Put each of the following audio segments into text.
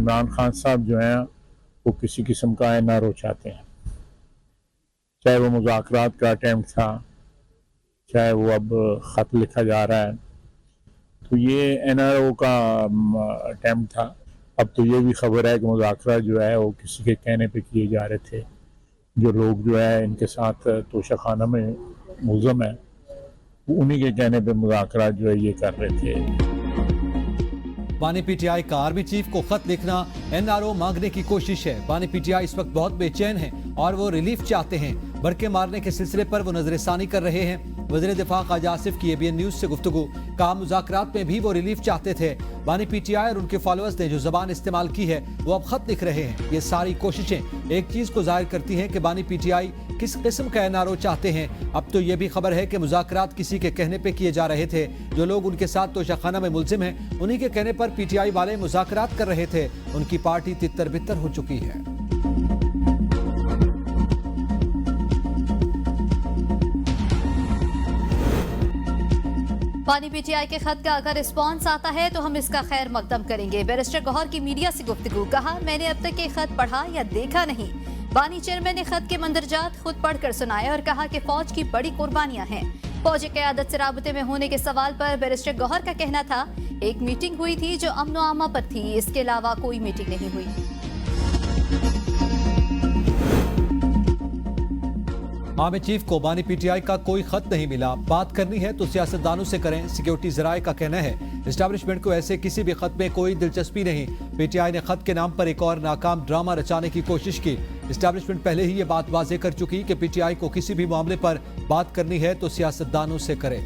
इमरान खान साहब जो हैं वो किसी किस्म का NRO चाहते हैं, चाहे वो मुज़ाकरात का अटेम्प्ट था, चाहे वो अब ख़त लिखा जा रहा है, तो ये NRO का अटेम्प्ट था। अब तो ये भी खबर है कि मुज़ाकरात जो है वो किसी के कहने पे किए जा रहे थे। जो लोग जो है इनके साथ तोशाखाना में मुलज़म है, उन्हीं के कहने पे मुज़ाकरात जो है ये कर रहे थे। बानी पीटीआई का आर्मी चीफ को खत लिखना NRO मांगने की कोशिश है। बानी पीटीआई इस वक्त बहुत बेचैन हैं और वो रिलीफ चाहते हैं। बरके मारने के सिलसिले पर वो नजरसानी कर रहे हैं। वज़ीर दिफा ख्वाजा आसिफ की ABN न्यूज से गुफ्तगू, कहा मुज़ाकरात में भी वो रिलीफ चाहते थे। बानी पीटीआई और उनके फॉलोअर्स ने जो जबान इस्तेमाल की है वो अब खत लिख रहे हैं। ये सारी कोशिशें एक चीज को जाहिर करती हैं कि बानी पीटीआई किस किस्म का NRO चाहते हैं। अब तो ये भी खबर है कि मुज़ाकरात किसी के कहने पे किए जा रहे थे। जो लोग उनके साथ तोशाखाना में मुलजिम हैं, उन्हीं के कहने पर पीटीआई वाले मुज़ाकरात कर रहे थे। उनकी पार्टी तितर बितर हो चुकी है। बानी पीटीआई के खत का अगर रिस्पॉन्स आता है तो हम इसका खैर मकदम करेंगे। बैरिस्टर गौहर की मीडिया से गुफ्तगू, कहा मैंने अब तक ये खत पढ़ा या देखा नहीं। बानी चेयरमैन ने खत के मंदरजात खुद पढ़कर सुनाए और कहा कि फौज की बड़ी कुर्बानियां हैं। फौज क़यादत से राबते में होने के सवाल पर बैरिस्टर गौहर का कहना था, एक मीटिंग हुई थी जो अमन व आमा पर थी, इसके अलावा कोई मीटिंग नहीं हुई। आर्मी चीफ को बानी पीटीआई का कोई खत नहीं मिला। बात करनी है तो सियासतदानों से करें। सिक्योरिटी जराये का कहना है एस्टैब्लिशमेंट को ऐसे किसी भी खत में कोई दिलचस्पी नहीं। पीटीआई ने खत के नाम पर एक और नाकाम ड्रामा रचाने की कोशिश की। एस्टैब्लिशमेंट पहले ही ये बात वाज़ेह कर चुकी कि पीटीआई को किसी भी मामले पर बात करनी है तो सियासतदानों से करे।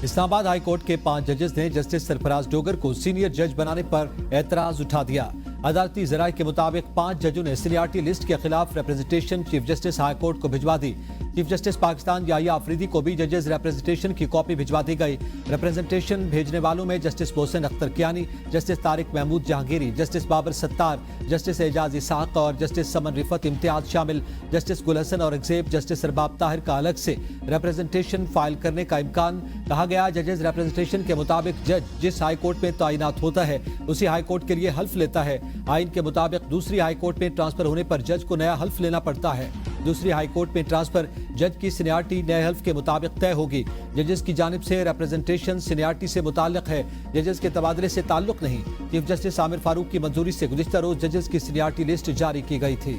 इस्लामाबाद हाई कोर्ट के 5 जजेस ने जस्टिस सरफराज डोगर को सीनियर जज बनाने पर एतराज उठा दिया। अदालती जराये के मुताबिक 5 जजों ने सीनियरिटी लिस्ट के खिलाफ representation chief justice high court को भिजवा दी। चीफ जस्टिस पाकिस्तान याहिया अफरीदी को भी जजेस रिप्रेजेंटेशन की कॉपी भिजवा दी गई। रिप्रेजेंटेशन भेजने वालों में justice Mohsin Akhtar Kayani, justice Tariq Mahmood Jahangiri, justice Babar Sattar, justice Ejaz Ishaq और जस्टिस समन रिफत इम्तियाज शामिल। जस्टिस गुल हसन और एक्सेप जस्टिस अरबाब ताहिर का अलग से रिप्रेजेंटेशन फाइल करने का इम्कान। कहा गया जजेस रिप्रेजेंटेशन के मुताबिक जज जिस हाई कोर्ट में तैनात होता है उसी हाई कोर्ट के लिए हल्फ लेता है। आइन के मुताबिक दूसरी हाई कोर्ट में ट्रांसफर होने पर जज को नया हल्फ लेना पड़ता है। दूसरी हाई कोर्ट में ट्रांसफर जज की सीनियरिटी नए हल्फ के मुताबिक तय होगी। जजेस की जानिब से रिप्रेजेंटेशन सीनियरिटी से मुताल्लिक है, जजेस के तबादले से ताल्लुक नहीं। चीफ जस्टिस आमिर फारूक की मंजूरी से गुज़िश्ता रोज जजेस की सीनियरिटी लिस्ट जारी की गई थी।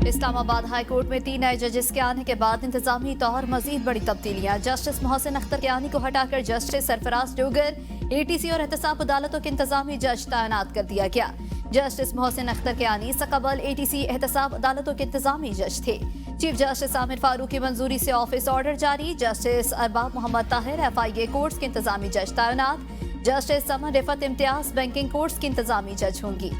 इस्लामाबाद हाई कोर्ट में 3 नए जजेस के आने के बाद इंतजामी तौर मजीद बड़ी तब्दीलियां। जस्टिस मोहसिन अख्तर कियानी को हटाकर जस्टिस सरफराज डोगर ATC और एहतसाब अदालतों के इंतजामी जज तैनात कर दिया गया। जस्टिस मोहसिन अख्तर कियानी सकबल ATC एहतसाब अदालतों के इंतजामी जज थे। चीफ जस्टिस आमिर फारूक की मंजूरी से ऑफिस ऑर्डर जारी। Justice Arbab Mohammad Tahir FIA courts के इंतजामी जज तैनात। Justice Saman Rifat Imtiaz banking courts की इंतजामी जज होंगी।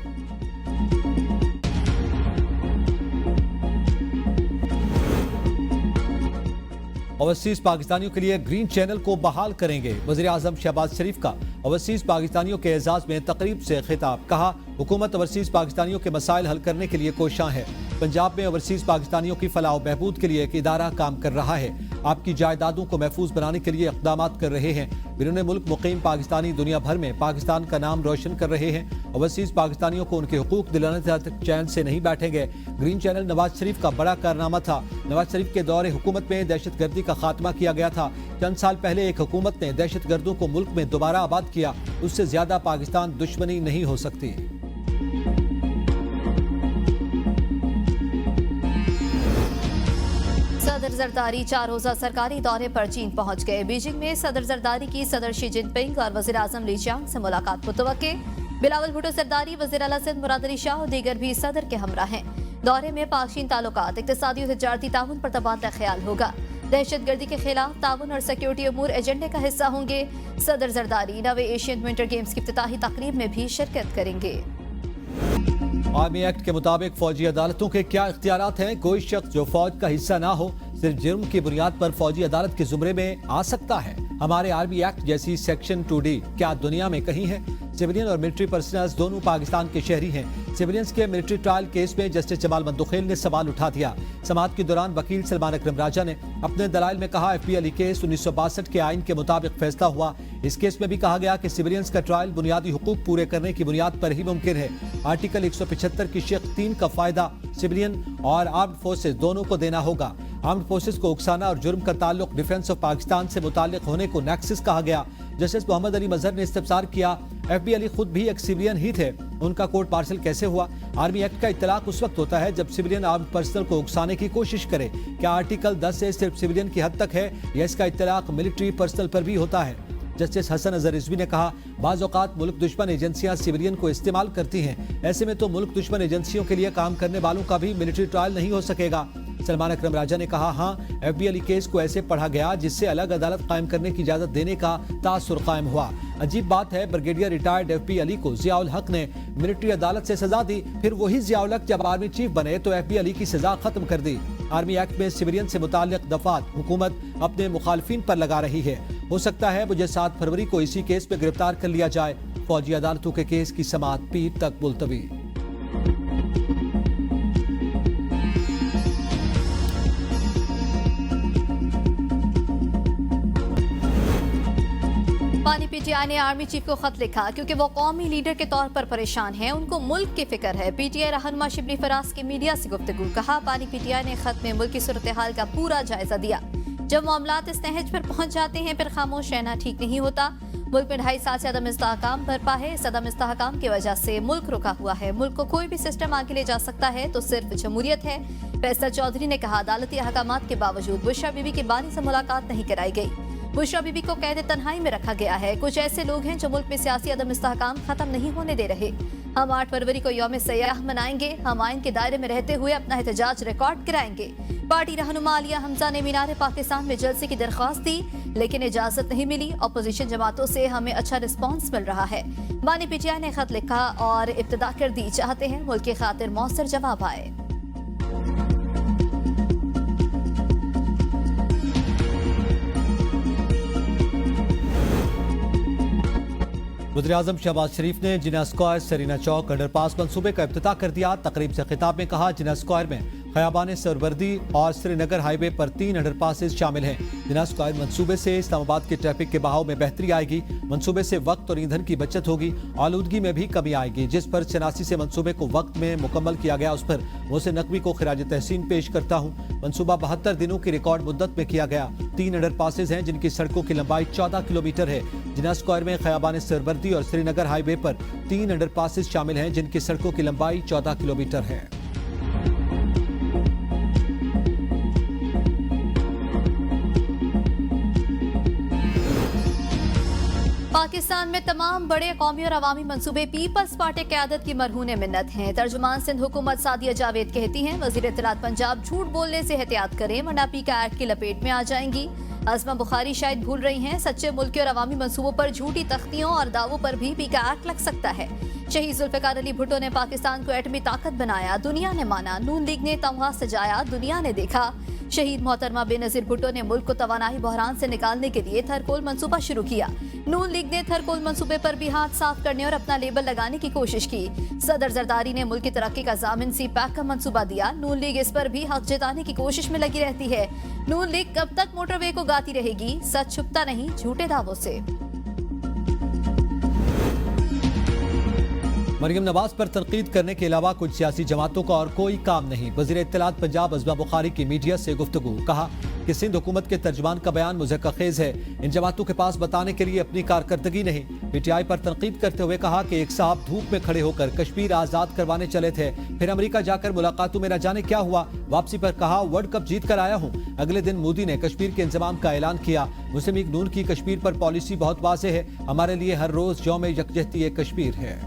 ओवरसीज पाकिस्तानियों के लिए ग्रीन चैनल को बहाल करेंगे। वज़ीर आज़म शहबाज शरीफ का ओवरसीज पाकिस्तानियों के एजाज में तकरीब से खिताब। कहा हुकूमत ओवरसीज पाकिस्तानियों के मसाइल हल करने के लिए कोशां है। पंजाब में ओवरसीज पाकिस्तानियों की फलाह व बहबूद के लिए एक इदारा काम कर रहा है। आपकी जायदादों को महफूज बनाने के लिए इक़दाम कर रहे हैं। बिरूने मुल्क मुकीम पाकिस्तानी दुनिया भर में पाकिस्तान का नाम रोशन कर रहे हैं। ओवरसीज पाकिस्तानियों को उनके हुकूक दिलाने तक चैन से नहीं बैठेंगे। ग्रीन चैनल नवाज शरीफ का बड़ा कारनामा था। नवाज शरीफ के दौरे हुकूमत में दहशतगर्दी का खात्मा किया गया था। चंद साल पहले एक हुकूमत ने दहशतगर्दों को मुल्क में दोबारा आबाद किया। उससे ज्यादा पाकिस्तान दुश्मनी नहीं हो सकती। सदर जरदारी 4 रोजा सरकारी दौरे पर चीन पहुंच गए। बीजिंग में सदर जरदारी की सदर शी जिनपिंग और वज़ीर आज़म ली चियांग से मुलाकात मुतवक्के। बिलावल भुट्टो सरदारी, वज़ीर आला सिंध मुराद अली शाह और दीगर भी सदर के हमरा हैं। दौरे में पाक चीन ताल्लुकात, इक़्तिसादी और तिजारती ताउन पर तबादला ख्याल होगा। दहशतगर्दी के खिलाफ ताउन और सिक्योरिटी अमूर एजेंडे का हिस्सा होंगे। सदर जरदारी नवे एशियन विंटर गेम्स की इफ्तिताही तकरीब में भी शिरकत करेंगे। आर्मी एक्ट के मुताबिक फौजी अदालतों के क्या इख्तियारात हैं? कोई शख्स जो फौज का हिस्सा ना हो सिर्फ जुर्म की बुनियाद पर फौजी अदालत के जुमरे में आ सकता है। हमारे आर्मी एक्ट जैसी सेक्शन 2D क्या दुनिया में कहीं है? सिविलियन और मिलिट्री पर्सनल्स दोनों पाकिस्तान के शहरी हैं। सिविलियंस के मिलिट्री ट्रायल केस में जस्टिस जमाल मंदुखेल ने सवाल उठा दिया। समाअत के दौरान वकील सलमान अकरम राजा ने अपने दलाइल में कहा, एफबी अली केस 1962 के आइन के मुताबिक फैसला हुआ। इस केस में भी कहा गया कि सिविलियंस का ट्रायल बुनियादी हुकूक पूरे करने की बुनियाद पर ही मुमकिन है। आर्टिकल 175 की शेख 3 का फायदा सिविलियन और आर्म्ड फोर्सेज दोनों को देना होगा। आर्म्ड फोर्सेज को उकसाना और जुर्म का ताल्लुक डिफेंस ऑफ पाकिस्तान से मुताल्लिक होने को नेक्सस कहा गया। जस्टिस मोहम्मद अली मजहर ने इस्तफसार किया, एफबी अली खुद भी एक सिविलियन ही थे, उनका कोर्ट मार्शल कैसे हुआ? आर्मी एक्ट का इत्तलाक उस वक्त होता है जब सिविलियन आर्म्ड पर्सनल को उकसाने की कोशिश करे। क्या आर्टिकल 10 से सिर्फ सिविलियन की हद तक है या इसका इत्तलाक मिलिट्री पर्सनल पर भी होता है? जस्टिस हसन अजहर रिजवी ने कहा, बाज़ औक़ात मुल्क दुश्मन एजेंसियां सिविलियन को इस्तेमाल करती हैं, ऐसे में तो मुल्क दुश्मन एजेंसियों के लिए काम करने वालों का भी मिलिट्री ट्रायल नहीं हो सकेगा। सलमान अकरम राजा ने कहा, हाँ, एफबी अली केस को ऐसे पढ़ा गया जिससे अलग अदालत कायम करने की इजाजत देने का तासुर कायम हुआ। अजीब बात है, ब्रिगेडियर रिटायर्ड एफबी अली को जियाउल हक ने मिलिट्री अदालत से सजा दी, फिर वही जियाउल हक जब आर्मी चीफ बने तो एफबी अली की सजा खत्म कर दी। आर्मी एक्ट में सिविलियन से मुताल्लिक दफात हुकूमत अपने मुखालफिन पर लगा रही है। हो सकता है मुझे 7 फरवरी को इसी केस में गिरफ्तार कर लिया जाए। फौजी अदालतों के केस की समाअत पीर तक मुलतवी। पानी पीटीआई ने आर्मी चीफ को खत लिखा क्योंकि वो कौमी लीडर के तौर पर परेशान हैं, उनको मुल्क की फिक्र है। पीटीआई रहनुमा शिबली फराज की मीडिया से गुफ्तगू। कहा, पानी पीटीआई ने खत में मुल्क की सूरत हाल का पूरा जायजा दिया। जब मामलात इस नहज पर पहुंच जाते हैं फिर खामोश रहना ठीक नहीं होता। मुल्क में 2.5 साल से अदम इस्तेहकाम बरपा है। इस अदम इस्तेहकाम की वजह से मुल्क रुका हुआ है। मुल्क को कोई भी सिस्टम आगे ले जा सकता है तो सिर्फ जमहूरियत है। फैसल चौधरी ने कहा, अदालती अहकामात के बावजूद बुशरा बीबी की बानी से मुलाकात नहीं कराई गई। बुशरा बीबी को कैद तन्हाई में रखा गया है। कुछ ऐसे लोग हैं जो मुल्क में सियासी अदम इस्तेहकाम खत्म नहीं होने दे रहे। हम 8 फरवरी को यौम सयाह मनाएंगे। हम आइन के दायरे में रहते हुए अपना एहतजाज रिकॉर्ड कराएंगे। पार्टी रहनुमा आलिया हमजा ने मीनार पाकिस्तान में जलसे की दरख्वास्त दी लेकिन इजाजत नहीं मिली। अपोजिशन जमातों से हमें अच्छा रिस्पॉन्स मिल रहा है। बानी पीटीआई ने खत लिखा और इब्तिदा कर दी, चाहते हैं मुल्क की खातिर मौसर जवाब आए। वज़ीर-ए-आज़म शहबाज शरीफ ने जिना स्क्वायर सरीना चौक अंडरपास मंसूबे का इफ्तिताह कर दिया। तकरीब से खिताब में कहा, जिना स्क्वायर में खयाबान सरवर्दी और श्रीनगर हाईवे पर 3 अंडरपासेस शामिल हैं। जिना स्क्वायर मंसूबे से इस्लामाबाद के ट्रैफिक के बहाव में बेहतरी आएगी। मंसूबे से वक्त और ईंधन की बचत होगी, आलूदगी में भी कमी आएगी। जिस पर 86 से मंसूबे को वक्त में मुकम्मल किया गया उस पर मोहसिन नकवी को खिराज तहसीन पेश करता हूँ। मंसूबा 72 दिनों की रिकॉर्ड मुद्दत में किया गया। 3 अंडरपासेस हैं जिनकी सड़कों की लंबाई 14 किलोमीटर है। जिना स्क्वायर में खयाबान सरवर्दी और श्रीनगर हाईवे पर 3 अंडरपासेस शामिल हैं जिनकी सड़कों की लंबाई 14 किलोमीटर है। पाकिस्तान में तमाम बड़े कौमी और अवामी मंसूबे पीपल्स पार्टी क़यादत की मरहून मिन्नत हैं। तर्जुमान सिंध हुकूमत सादिया जावेद कहती हैं, वज़ीर इत्तलात पंजाब झूठ बोलने से एहतियात करें वरना पीका एक्ट की लपेट में आ जाएंगी। अज़मा बुखारी शायद भूल रही हैं, सच्चे मुल्की और अवामी मंसूबों पर झूठी तख्तियों और दावों पर भी पीका एक्ट लग सकता है। शहीद जुल्फ़िकार अली भुट्टो ने पाकिस्तान को एटमी ताकत बनाया, दुनिया ने माना। नून लीग ने तमगा सजाया, दुनिया ने देखा। शहीद मोहतरमा बेनज़ीर भुट्टो ने मुल्क को तवानाई बहरान से निकालने के लिए थरकोल मंसूबा शुरू किया। नून लीग ने थरकोल मंसूबे पर भी हाथ साफ करने और अपना लेबल लगाने की कोशिश की। सदर जरदारी ने मुल्क की तरक्की का जामिन सी पैक का मंसूबा दिया। नून लीग इस पर भी हक जताने की कोशिश में लगी रहती है। नून लीग कब तक मोटरवे को गाती रहेगी? सच छुपता नहीं झूठे दावों से। मरियम नवाज पर तनकीद करने के अलावा कुछ सियासी जमातों का और कोई काम नहीं। वज़ीर इत्तलात पंजाब अज़मा बुखारी की मीडिया से गुफ्तगू। कहा कि सिंध हुकूमत के तर्जमान का बयान मुज़क्क़ख़ेज़ है। इन जमातों के पास बताने के लिए अपनी कारकर्दगी नहीं। पीटीआई पर तनकीद करते हुए कहा कि एक साहब धूप में खड़े होकर कश्मीर आज़ाद करवाने चले थे, फिर अमेरिका जाकर मुलाकातों में न जाने क्या हुआ। वापसी पर कहा वर्ल्ड कप जीत कर आया हूँ। अगले दिन मोदी ने कश्मीर के इंतजाम का ऐलान किया। मुस्लिम लीग नून की कश्मीर पर पॉलिसी बहुत वाज़ेह है, हमारे लिए हर रोज यौम यकजहती कश्मीर है।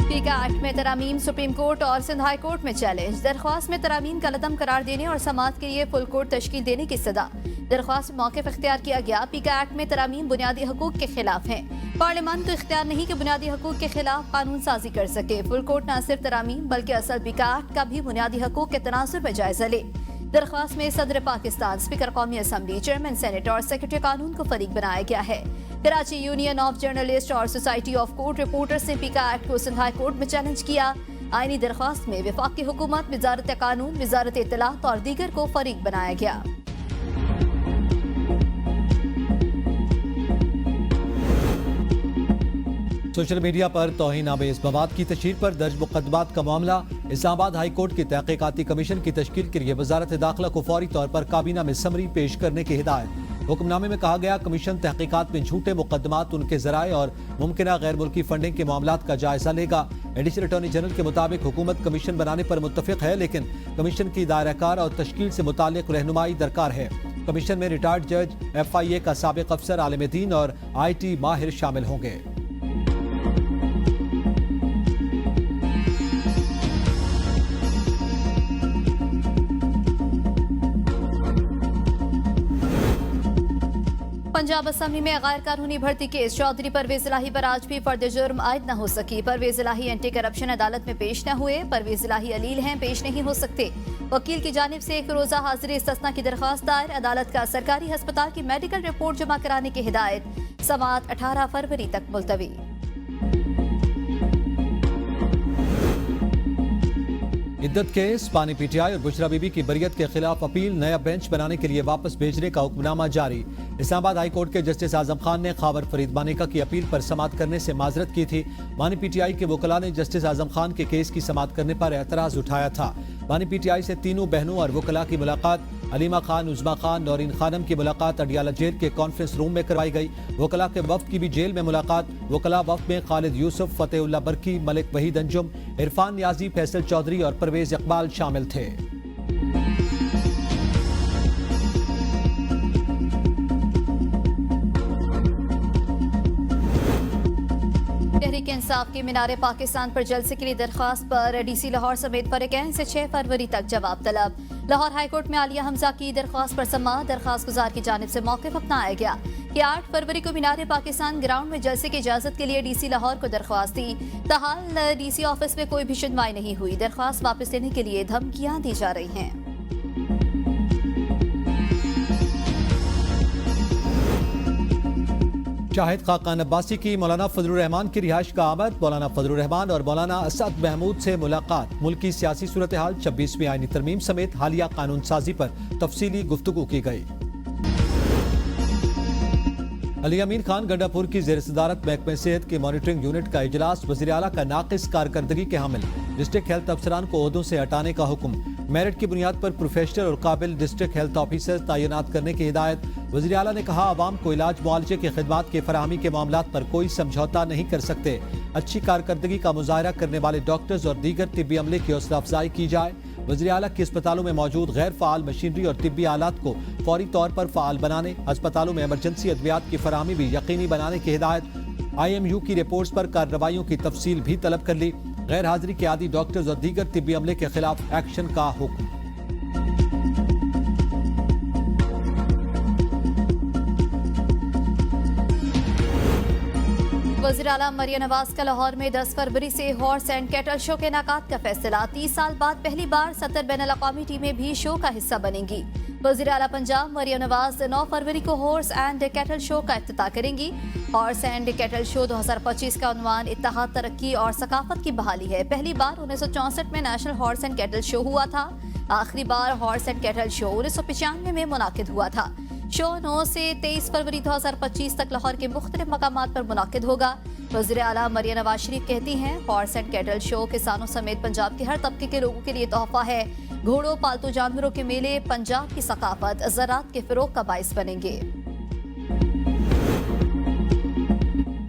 पीका एक्ट में तरामीम सुप्रीम कोर्ट और सिंध हाई कोर्ट में चैलेंज। दरख्वास्त में तरामीम का लदम करार देने और समाअत के लिए फुल कोर्ट तश्कील देने की सदा। दरख्वास्त में मौक़िफ़ इख्तियार किया गया। पीका एक्ट में तरामीम बुनियादी हकूक़ के खिलाफ हैं। पार्लियामान को इख्तियार नहीं कि बुनियादी हकूक़ के खिलाफ कानून साजी कर सके। फुल कोर्ट न सिर्फ तरामीम बल्कि असल पीका एक्ट का भी बुनियादी हकूक़ के तनासुर में जायजा ले। दरख्वास्त में सदर पाकिस्तान, स्पीकर कौमी असम्बली, चेयरमैन सेनेट और सेक्रेटरी कानून को फरीक बनाया गया है। कराची यूनियन ऑफ जर्नलिस्ट और सोसाइटी ऑफ कोर्ट रिपोर्टर्स ने पीका एक्ट को सिंध हाई कोर्ट में चैलेंज किया। आईनी दरख्वास्त में वफाकी हुकूमत, वजारत कानून, वजारत इत्तलात और दीगर को फरीक बनाया गया। सोशल मीडिया पर तौहीन आमेज मवाद की तशहीर पर दर्ज मुकदमात का मामला। इस्लामाबाद हाई कोर्ट की तहकीकाती कमीशन की तश्कील के लिए वजारत दाखिला को फौरी तौर पर काबीना में समरी पेश करने की हिदायत। हुक्मनामे में कहा गया, कमीशन तहकीकात में झूठे मुकदमात, उनके जराए और मुमकिन गैर मुल्की फंडिंग के मामलात का जायजा लेगा। एडिशनल अटॉर्नी जनरल के मुताबिक हुकूमत कमीशन बनाने पर मुत्तफिक है, लेकिन कमीशन की दायराकार और तश्कील से मुताल्लिक रहनुमाई दरकार है। कमीशन में रिटायर्ड जज, FIA का साबिक अफसर, आलिम दीन और IT माहिर शामिल होंगे। पंजाब असम्बली में गैर कानूनी भर्ती केस, चौधरी परवेज इलाही पर आज भी फर्द जुर्म आयद न हो सकी। परवेज इलाही एंटी करप्शन अदालत में पेश न हुए। परवेज इलाही अलील हैं, पेश नहीं हो सकते। वकील की जानिब से एक रोजा हाजिरी इस्तिस्ना की दरख्वास्त दायर। अदालत का सरकारी अस्पताल की मेडिकल रिपोर्ट जमा कराने की हिदायत। समाअत 18 फरवरी तक मुलतवी। इद्दत केस, पानी PTI और बुशरा बीबी की बरियत के खिलाफ अपील, नया बेंच बनाने के लिए वापस भेजने का हुक्मनामा जारी। इस्लामाबाद हाई कोर्ट के जस्टिस आजम खान ने खावर फरीद मानिका की अपील पर समाअत करने से माजरत की थी। मानी PTI के वकला ने जस्टिस आजम खान के केस की समाअत करने पर एतराज उठाया था। मानी PTI से तीनों बहनों और वकला की मुलाकात, अलीमा खान, उज़मा खान, नौरीन खानम की मुलाकात अडियाला जेल के कॉन्फ्रेंस रूम में करवाई गई। वकला के वफ्द की भी जेल में मुलाकात। वकला वफ्द में खालिद यूसुफ, फतेहुल्ला बरकी, मलिक वहीद अंजुम, इरफान नियाजी, फैसल चौधरी और परवेज इकबाल शामिल थे। तहरीक इंसाफ की मीनारे पाकिस्तान पर जलसे के लिए दरख्वास्त पर DC लाहौर समेत फरीकैन से 6 फरवरी तक जवाब तलब। लाहौर हाईकोर्ट में आलिया हमजा की दरख्वास्त पर समाअत, दरख्वास्त गुजार की जानिब से मौक़िफ़ अपनाया गया कि 8 फरवरी को मीनारे पाकिस्तान ग्राउंड में जलसे की इजाजत के लिए DC लाहौर को दरख्वास्त दी। ताहाल DC ऑफिस में कोई भी सुनवाई नहीं हुई। दरख्वास्त वापस लेने के लिए धमकियां दी जा रही हैं। शाहिद खाकान अब्बासी की मौलाना फजलुर रहमान की रिहाइश का आमद। मौलाना फजलुर रहमान और मौलाना असद महमूद से मुलाकात। मुल्की सियासी सूरत हाल, 26वीं आईनी तरमीम समेत हालिया कानून साजी पर तफसीली गुफ्तगू की गई। अली अमीन खान गंडापुर की ज़ेर सदारत महकमे सेहत की मॉनिटरिंग यूनिट का इजलास। वज़ीर आला का नाकिस कारकर्दगी के हामिल डिस्ट्रिक्ट हेल्थ अफसरान को ओहदों से हटाने का हुक्म। मेरिट की बुनियाद पर प्रोफेशनल और काबिल डिस्ट्रिक्ट हेल्थ ऑफिसर तैनात करने की हिदायत। वज़ीर आला ने कहा, आवाम को इलाज मुआलजे के खिदमात के फराहमी के मामलात पर कोई समझौता नहीं कर सकते। अच्छी कारकर्दगी का मुजाहरा करने वाले डॉक्टर्स और दीगर तिब्बी अमले की हौसला अफजाई की जाए। वज़ीर आला के अस्पतालों में मौजूद गैर फ़ाल मशीनरी और तिब्बी आलात को फौरी तौर पर फ़ाल बनाने, अस्पतालों में एमरजेंसी अद्वियात की फराहमी भी यकीनी बनाने की हिदायत। IMU की रिपोर्ट्स पर कार्रवाइयों की तफसील भी तलब कर ली। गैर हाजिरी के आदी डॉक्टर्स और दीगर तिब्बी अमले के खिलाफ एक्शन का हुक्म। वज़ीर आला मरियम नवाज का लाहौर में 10 फरवरी से हॉर्स एंड कैटल शो के इनेकाद का फैसला। 30 साल बाद पहली बार 70 बैनुल-अक़वामी टीमें भी शो का हिस्सा बनेंगी। वज़ीर आला पंजाब मरियम नवाज 9 फरवरी को हॉर्स एंड कैटल शो का इफ्तिताह करेंगी। हॉर्स एंड कैटल शो 2025 का उन्वान इत्तेहाद, तरक्की और सकाफत की बहाली है। पहली बार 1964 में national horse and cattle show हुआ था। आखिरी बार हॉर्स एंड कैटल शो 1995 में मुनाकिद हुआ था। शो 9 से 23 फरवरी 2025 तक लाहौर के मुख्तलिफ मकामात पर मुनाकिद होगा। वज़ीर आला मरियम नवाज शरीफ कहती हैं, हॉर्स एंड कैटल शो किसानों समेत पंजाब के हर तबके के लोगों के लिए तोहफा है। घोड़ों, पालतू जानवरों के मेले पंजाब की सकाफत, ज़राअत के फ़रोग़ का बाइस बनेंगे।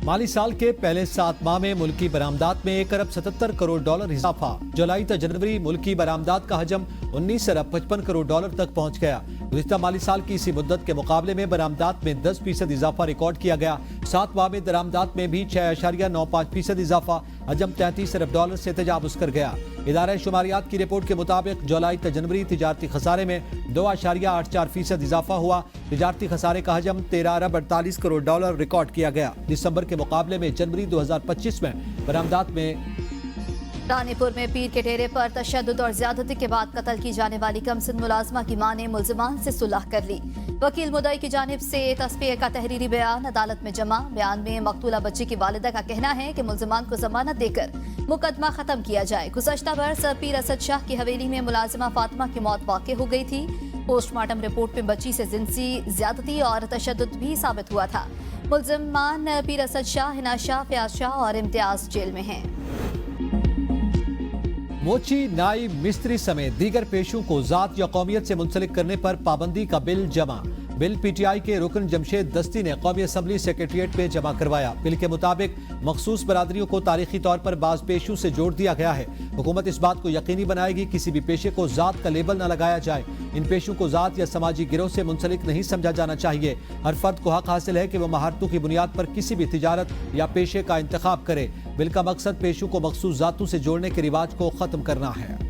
माली साल के पहले 7 माह में मुल्की बरामदात में 1 अरब 77 करोड़ डॉलर इजाफा। जुलाई तक जनवरी मुल्की बरामदात का हजम 19 अरब 55 करोड़ डॉलर तक पहुंच गया। गुज़िश्ता माली साल की इसी मुद्दत के मुकाबले में बरामदात में 10% इजाफा रिकॉर्ड किया गया। 7 माह में दरामदात में भी 6.95% इजाफा, हजम 33 अरब डॉलर से तजावुज़ कर गया। इदारा शुमारियात की रिपोर्ट के मुताबिक जुलाई तक जनवरी तिजारती खसारे में 2.84% इजाफा हुआ। तिजारती खसारे का हजम 13 अरब 48 करोड़ डॉलर रिकॉर्ड किया गया। दिसंबर के मुकाबले में जनवरी 2025 में बरामदात में रानीपुर में पीर के डेरे पर तशद्दुद और ज्यादती के बाद कत्ल की जाने वाली कमसिन मुलाजमा की मां ने मुल्जिमान से सुलह कर ली। वकील मुद्दई की जानिब से तस्बीह का तहरीरी बयान अदालत में जमा। बयान में मकतूला बच्ची की वालिदा का कहना है कि मुल्जिमान को जमानत देकर मुकदमा खत्म किया जाए। गुज़श्ता बरस पीर असद शाह की हवेली में मुलाजिमा फातिमा की मौत वाक़ हो गई थी। पोस्टमार्टम रिपोर्ट में बच्ची से जिनसी ज्यादती और तशद्दुद भी साबित हुआ था। मुल्जिमान पीर असद शाह, हिना शाह, फयाज शाह और इम्तियाज जेल में हैं। मोची, नाई, मिस्त्री समेत दीगर पेशों को जात या कौमियत से मुंसलिक करने पर पाबंदी का बिल जमा। बिल पीटीआई के रुकन जमशेद दस्ती ने कौमी असम्बली सेक्रेटरिएट में जमा करवाया। बिल के मुताबिक मखसूस बरादरियों को तारीखी तौर पर बाज पेशों से जोड़ दिया गया है। हुकूमत इस बात को यकीनी बनाएगी किसी भी पेशे को जात का लेबल न लगाया जाए। इन पेशों को जात या समाजी गिरोह से मुंसलिक नहीं समझा जाना चाहिए। हर फर्द को हक हासिल है कि वह महारतों की बुनियाद पर किसी भी तिजारत या पेशे का इंतखाब करे। बिल का मकसद पेशों को मखसूस जातों से जोड़ने के रिवाज को खत्म करना है।